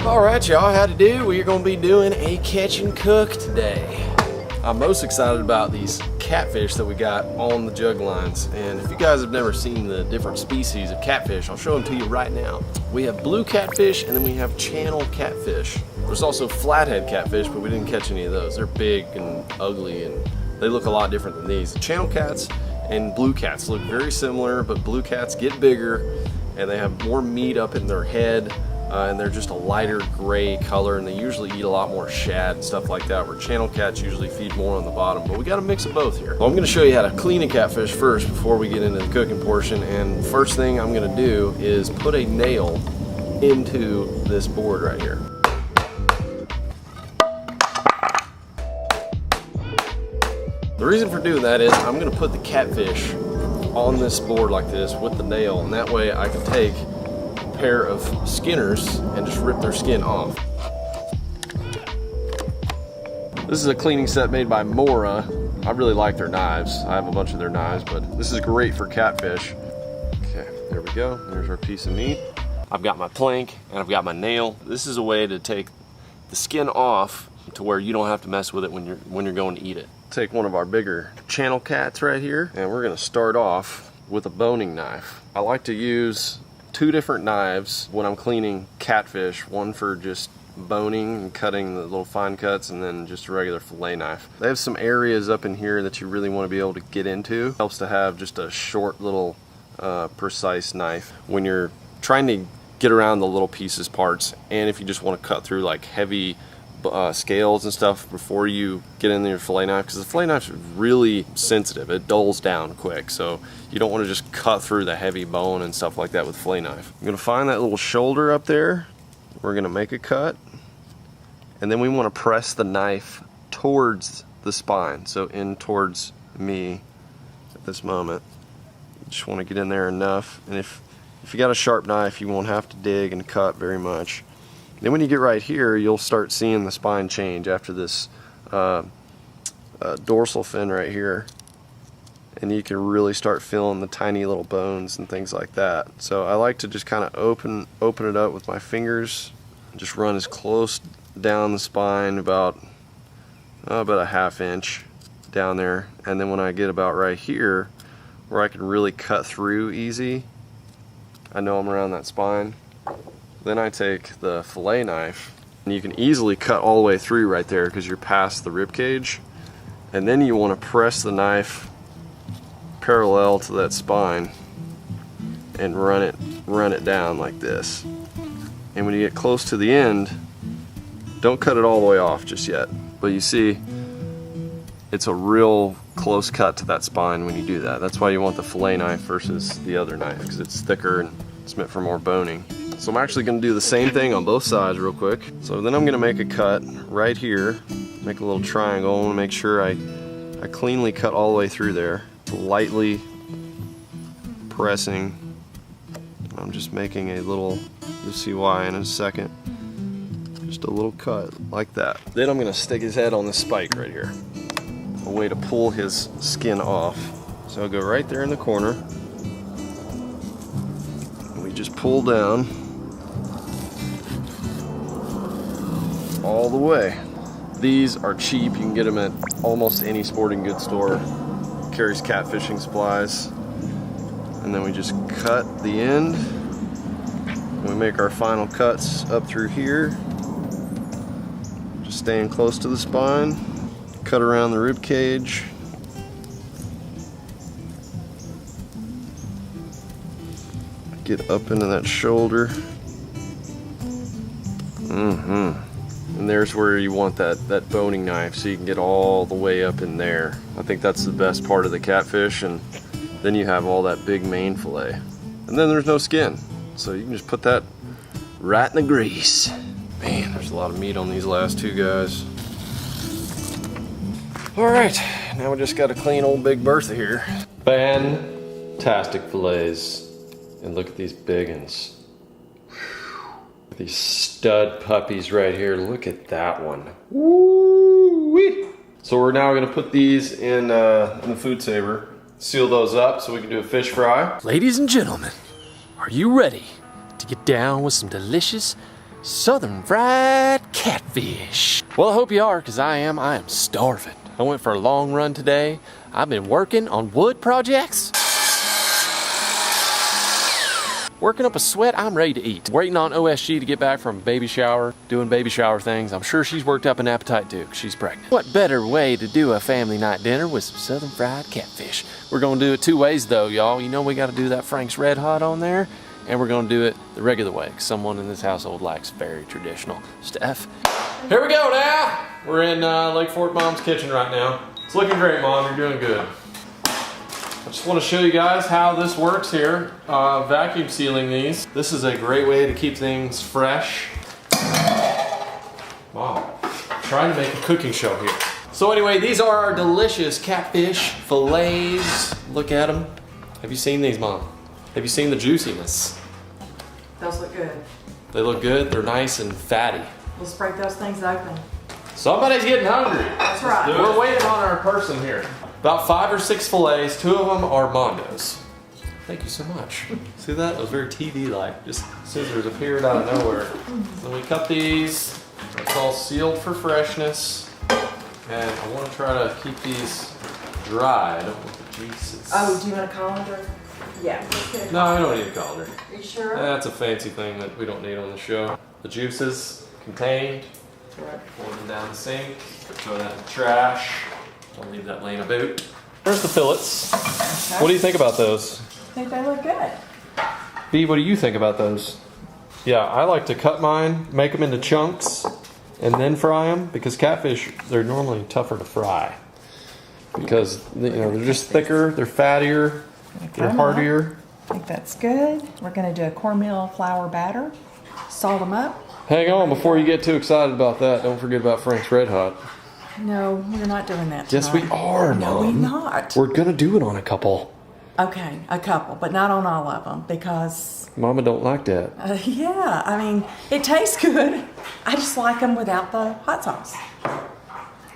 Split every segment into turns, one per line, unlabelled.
Alright y'all, how to do? We're going to be doing a catch and cook today. I'm most excited about these catfish that we got on the jug lines. And if you guys have never seen the different species of catfish, I'll show them to you right now. We have blue catfish and then we have channel catfish. There's also flathead catfish, but we didn't catch any of those. They're big and ugly and they look a lot different than these. The channel cats and blue cats look very similar, but blue cats get bigger and they have more meat up in their head. And they're just a lighter gray color, and they usually eat a lot more shad and stuff like that, where channel cats usually feed more on the bottom, but we got a mix of both here. Well, I'm going to show you how to clean a catfish first before we get into the cooking portion, and first thing I'm going to do is put a nail into this board right here. The reason for doing that is I'm going to put the catfish on this board like this with the nail, and that way I can take pair of skinners and just rip their skin off. This is a cleaning set made by Mora. I really like their knives. I have a bunch of their knives, but this is great for catfish. Okay, there we go. There's our piece of meat. I've got my plank and I've got my nail. This is a way to take the skin off to where you don't have to mess with it when you're going to eat it. Take one of our bigger channel cats right here, and we're gonna start off with a boning knife. I like to use two different knives when I'm cleaning catfish, one for just boning and cutting the little fine cuts, and then just a regular fillet knife. They have some areas up in here that you really want to be able to get into. Helps to have just a short little precise knife when you're trying to get around the little pieces parts, and if you just want to cut through like heavy scales and stuff before you get in your fillet knife, because the fillet knife is really sensitive. It dulls down quick, so you don't want to just cut through the heavy bone and stuff like that with fillet knife. I'm going to find that little shoulder up there. We're going to make a cut, and then we want to press the knife towards the spine, so in towards me at this moment. You just want to get in there enough, and if you got a sharp knife, you won't have to dig and cut very much. Then when you get right here, you'll start seeing the spine change after this dorsal fin right here, and you can really start feeling the tiny little bones and things like that. So I like to just kind of open it up with my fingers and just run as close down the spine about a ½ inch down there, and then when I get about right here where I can really cut through easy, I know I'm around that spine. Then I take the fillet knife, and you can easily cut all the way through right there because you're past the rib cage, and then you want to press the knife parallel to that spine and run it down like this. And when you get close to the end, don't cut it all the way off just yet, but you see it's a real close cut to that spine when you do that. That's why you want the fillet knife versus the other knife, because it's thicker and it's meant for more boning. So I'm actually going to do the same thing on both sides real quick. So then I'm going to make a cut right here, make a little triangle. I want to make sure I cleanly cut all the way through there, lightly pressing. I'm just making a little, you'll see why in a second, just a little cut like that. Then I'm going to stick his head on this spike right here, a way to pull his skin off. So I'll go right there in the corner, and we just pull down all the way. These are cheap. You can get them at almost any sporting goods store. Carries catfishing supplies. And then we just cut the end. We make our final cuts up through here. Just staying close to the spine. Cut around the rib cage. Get up into that shoulder. And there's where you want that boning knife, so you can get all the way up in there. I think that's the best part of the catfish, and then you have all that big main fillet. And then there's no skin, so you can just put that right in the grease. Man, there's a lot of meat on these last two guys. All right, now we just got a clean old Big Bertha here. Fantastic fillets. And look at these big ones. These stud puppies right here. Look at that one. Woo-wee. So we're now going to put these in the food saver, seal those up so we can do a fish fry.
Ladies and gentlemen, are you ready to get down with some delicious
southern fried catfish. Well, I hope you are, because I am. I am starving. I went for a long run today. I've been working on wood projects. Working up a sweat, I'm ready to eat. Waiting on OSG to get back from baby shower, doing baby shower things. I'm sure she's worked up an appetite too, 'cause she's pregnant. What better way to do a family night dinner with some southern fried catfish? We're gonna do it 2 ways though, y'all. You know we gotta do that Frank's Red Hot on there, and we're gonna do it the regular way, 'cause someone in this household likes very traditional stuff. Here we go now. We're in Lake Fork Mom's kitchen right now. It's looking great, Mom, you're doing good. I just want to show you guys how this works here. Vacuum sealing these. This is a great way to keep things fresh. Wow, trying to make a cooking show here. So anyway, these are our delicious catfish fillets. Look at them. Have you seen these, Mom? Have you seen the juiciness?
Those look good.
They look good. They're nice and fatty.
Let's break those things open.
Somebody's getting hungry.
That's right.
We're waiting on our person here. About 5 or 6 fillets, 2 of them are Mondos. Thank you so much. See that? It was very TV-like. Just scissors appeared out of nowhere. So we cut these. It's all sealed for freshness. And I want to try to keep these dry. I don't want the juices.
Oh, do you want a colander? Yeah. Let's get a
No, I don't need a colander.
Are you sure?
That's a fancy thing that we don't need on the show. The juices contained.
Right.
Pour them down the sink. Throw that in the trash. Don't leave that laying about. There's the fillets.
Okay.
What do you think about those?
I think they look good.
B, what do you think about those? Yeah, I like to cut mine, make them into chunks, and then fry them, because catfish, they're normally tougher to fry. Because, you know, they're just thicker, they're fattier, they're hardier.
I think that's good. We're going to do a cornmeal flour batter. Salt them up.
Hang on, before you get too excited about that, don't forget about Frank's Red Hot.
No, we're not doing that tonight.
Yes, we are, Mom.
No, we're not.
We're gonna do it on a couple.
Okay, a couple, but not on all of them, because...
Mama don't like that.
Yeah, I mean, it tastes good. I just like them without the hot sauce.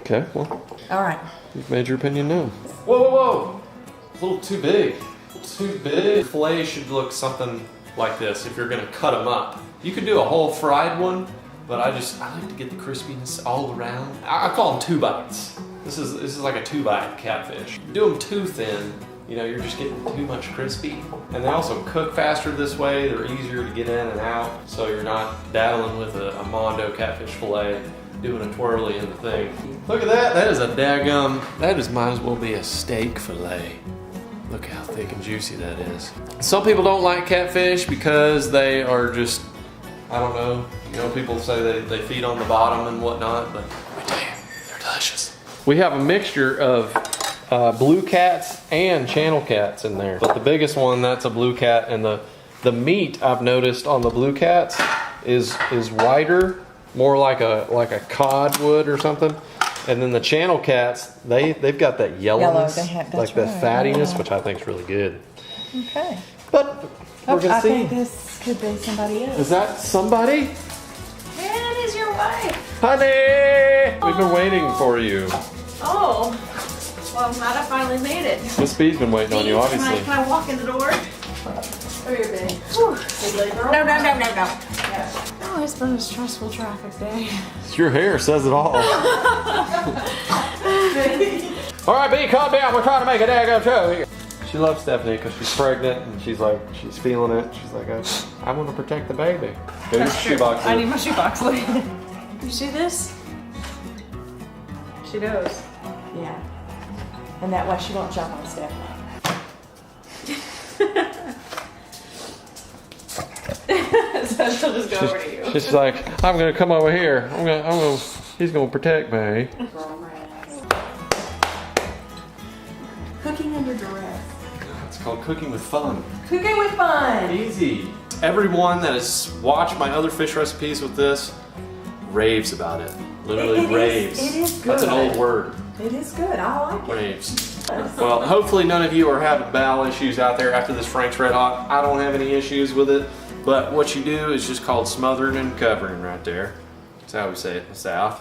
Okay, well,
All right.
you've made your opinion known. Whoa, whoa, whoa! A little too big. A little too big. Filet should look something like this if you're gonna cut them up. You could do a whole fried one, but I like to get the crispiness all around. I call them 2 bites. This is like a 2-bite catfish. You do them too thin, you know, you're just getting too much crispy. And they also cook faster this way. They're easier to get in and out, so you're not daddling with a Mondo catfish fillet, doing a twirly in the thing. Look at that. That is a daggum. That might as well be a steak fillet. Look how thick and juicy that is. Some people don't like catfish because they are just, I don't know. You know, people say they feed on the bottom and whatnot, but I tell you, they're delicious. We have a mixture of blue cats and channel cats in there. But the biggest one, that's a blue cat, and the meat I've noticed on the blue cats is whiter, more like a cod would or something. And then the channel cats, they've got that yellowness, like that fattiness, which I think is really good.
Okay.
But we're gonna see.
I think this could be somebody else.
Is that somebody?
Yeah, it is your wife.
Honey! We've been waiting for you.
Oh. Well, I'm glad I finally made it.
Miss B's been waiting on you, obviously.
Can I walk in the door? Come here, baby. Big girl. No. Yeah. Oh, it's been a stressful traffic day.
Your hair says it all. All right, B, calm down. We're trying to make a daggone show here. She loves Stephanie because she's pregnant and she's feeling it. She's like, I want to protect the baby. Go to your shoebox.
I need my shoebox. Look. You see this? She knows. Yeah. And that way she won't jump on Stephanie. So she'll just go over to you.
She's like, I'm gonna come over here. He's gonna protect me.
Cooking under duress.
It's called cooking with fun.
Cooking with fun.
Easy. Everyone that has watched my other fish recipes with this raves about it. Literally raves.
It is good.
That's an old word.
It is good. I like it.
Raves. Well, hopefully none of you are having bowel issues out there after this Frank's Red Hot. I don't have any issues with it. But what you do is just called smothering and covering right there. That's how we say it in the South.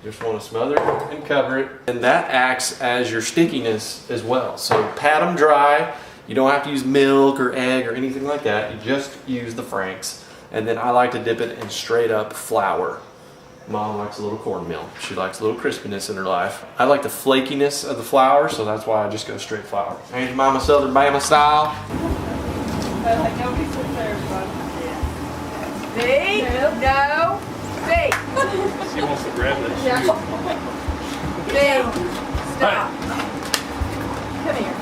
You just want to smother it and cover it. And that acts as your stickiness as well. So pat them dry. You don't have to use milk or egg or anything like that. You just use the Frank's. And then I like to dip it in straight up flour. Mom likes a little cornmeal. She likes a little crispiness in her life. I like the flakiness of the flour, so that's why I just go straight flour. Ain't Mama Southern Bama style?
Like nobody sits there,
See? No. See?
She wants to grab that
Yeah. See? Stop.
Come here.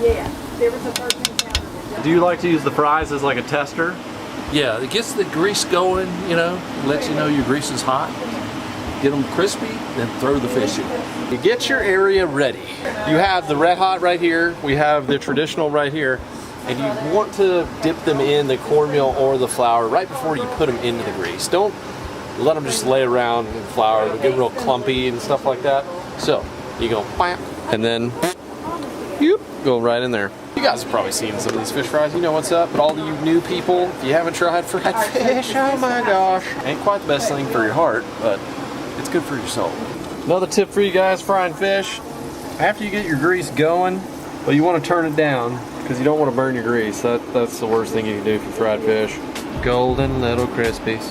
Yeah. There was a 13 pounder.
Do you like to use the fries as like a tester?
Yeah, it gets the grease going, you know, lets you know your grease is hot. Get them crispy, then throw the fish in.
You get your area ready. You have the red hot right here. We have the traditional right here. And you want to dip them in the cornmeal or the flour right before you put them into the grease. Don't let them just lay around in flour. It'll get real clumpy and stuff like that. So you go bam, and then you go right in there. You guys have probably seen some of these fish fries. You know what's up. But all you new people, if you haven't tried fried fish, oh my gosh. Ain't quite the best thing for your heart, but it's good for your soul. Another tip for you guys frying fish. After you get your grease going, well, you want to turn it down because you don't want to burn your grease. That's the worst thing you can do for fried fish. Golden little crispies.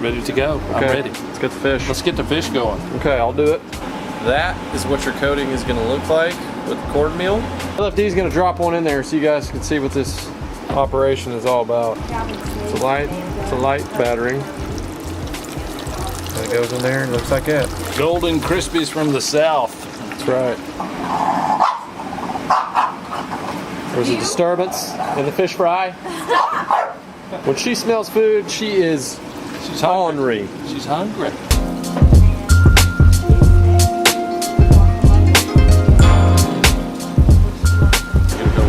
Ready to go. I'm ready.
Let's get the fish.
Let's get the fish going.
Okay, I'll do it. That is what your coating is going to look like with cornmeal. LFD's going to drop one in there so you guys can see what this operation is all about. It's a light battering. And it goes in there and looks like that.
Golden Crispies from the south.
That's right. There's a disturbance in the fish fry. When she smells food, she's hungry.
She's hungry.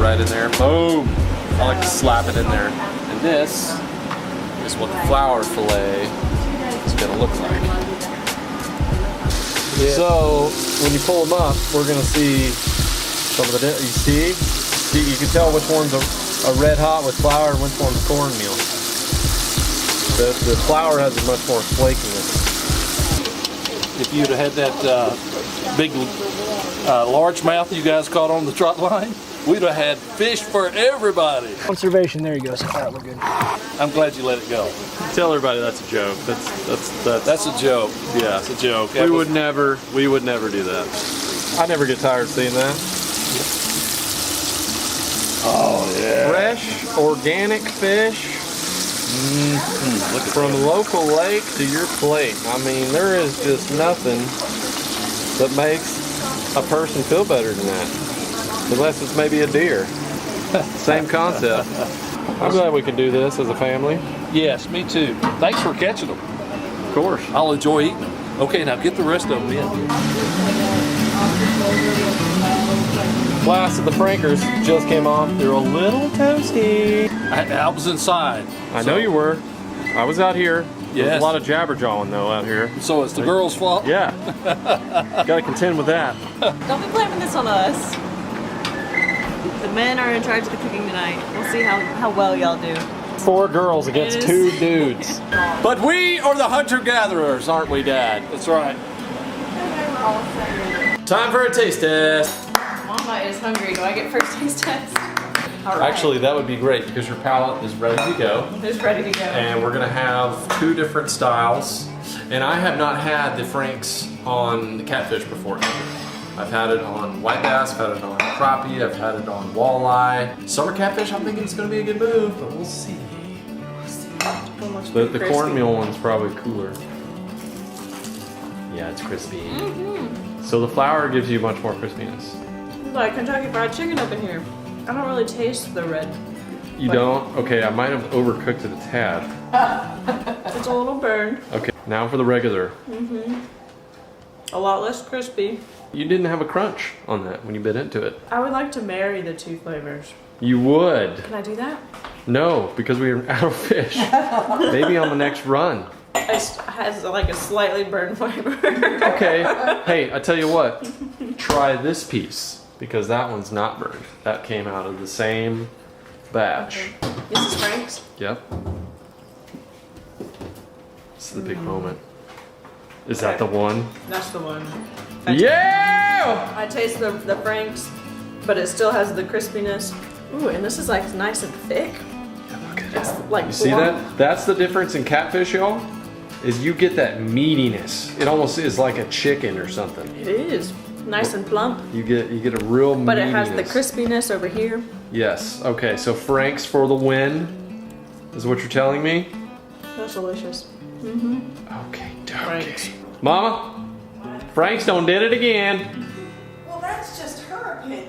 Right in there, boom. I like to slap it in there. And this is what the flour fillet is gonna look like. Yeah. So when you pull them up, we're gonna see some of the, you see, you can tell which one's a red hot with flour and which one's cornmeal. The flour has a much more flakiness.
If you'd have had that big largemouth you guys caught on the trot line, we'd have had fish for everybody.
Conservation, there you go. So far, we're good.
I'm glad you let it go.
Tell everybody that's a joke.
That's a joke.
Yeah,
It's a joke.
we would never do that. I never get tired of seeing that.
Oh yeah.
Fresh, organic fish from local lake to your plate. I mean, there is just nothing that makes a person feel better than that. Unless it's maybe a deer. Same concept. I'm glad we can do this as a family.
Yes, me too. Thanks for catching them.
Of course.
I'll enjoy eating them. Okay, now get the rest of them in.
Last of the Frankers just came off. They're a little toasty.
I was inside.
I know you were. I was out here. There's
Yes.
a lot of jabberjawing though out here.
So it's the girl's fault?
Yeah. Gotta contend with that.
Don't be blaming this on us. The men are in charge of the cooking tonight. We'll see how well y'all do.
4 girls against
It is.
2 dudes.
But we are the hunter-gatherers, aren't we, Dad? That's right.
Time for a taste test.
Mama is hungry. Do I get first taste test? All right.
Actually, that would be great because your palate is ready to go.
It's ready to go.
And we're gonna have 2 different styles. And I have not had the Franks on the catfish before. I've had it on white bass, I've had it on crappie, I've had it on walleye. Summer catfish, I'm thinking it's gonna be a good move, but we'll see. The cornmeal one's probably cooler. Yeah, it's crispy. So the flour gives you much more crispiness.
Like Kentucky Fried Chicken up in here. I don't really taste the red.
You don't? Okay, I might have overcooked it a tad.
It's a little burned.
Okay, now for the regular.
A lot less crispy.
You didn't have a crunch on that when you bit into it.
I would like to marry the 2 flavors.
You would.
Can I do that?
No, because we are out of fish. Maybe on the next run.
It has like a slightly burned flavor.
Okay, hey, I tell you what. Try this piece, because that one's not burned. That came out of the same batch.
This is Frank's.
Yep. This is the big moment. Is that the one?
That's the one.
Yeah!
I taste the Frank's, but it still has the crispiness. Ooh, and this is like nice and thick. It's like
You see that? That's the difference in catfish, y'all. Is you get that meatiness. It almost is like a chicken or something.
It is nice and plump.
You get a real meatiness.
But it has the crispiness over here.
Yes. Okay. So Frank's for the win, is what you're telling me.
That's delicious.
Okay.
Frank's.
Mama, Frank's done did it again.
Well, that's just her opinion.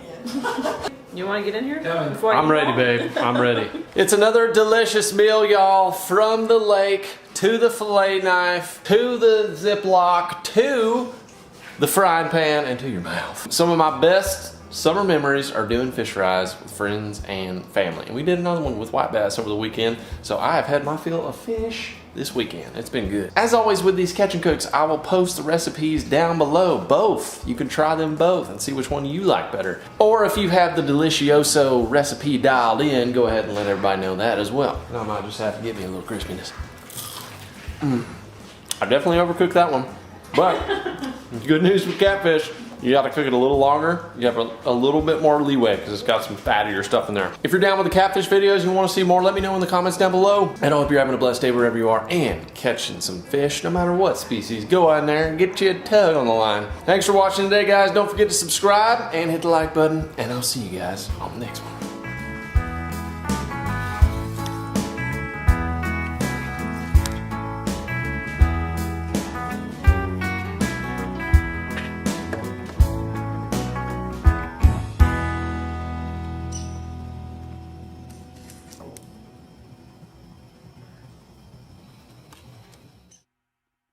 You want to get in here?
I'm ready, babe. I'm ready. It's another delicious meal, y'all. From the lake to the fillet knife to the Ziploc to the frying pan and to your mouth. Some of my best summer memories are doing fish fries with friends and family. And we did another one with white bass over the weekend. So I have had my fill of fish this weekend. It's been good. As always with these catch and cooks, I will post the recipes down below, both. You can try them both and see which one you like better. Or if you have the Delicioso recipe dialed in, go ahead and let everybody know that as well. And I might just have to give me a little crispiness. I definitely overcooked that one. But good news with catfish, you gotta cook it a little longer. You have a little bit more leeway because it's got some fattier stuff in there. If you're down with the catfish videos and you want to see more, let me know in the comments down below. And I hope you're having a blessed day wherever you are and catching some fish, no matter what species. Go out there and get you a tug on the line. Thanks for watching today, guys. Don't forget to subscribe and hit the like button. And I'll see you guys on the next one.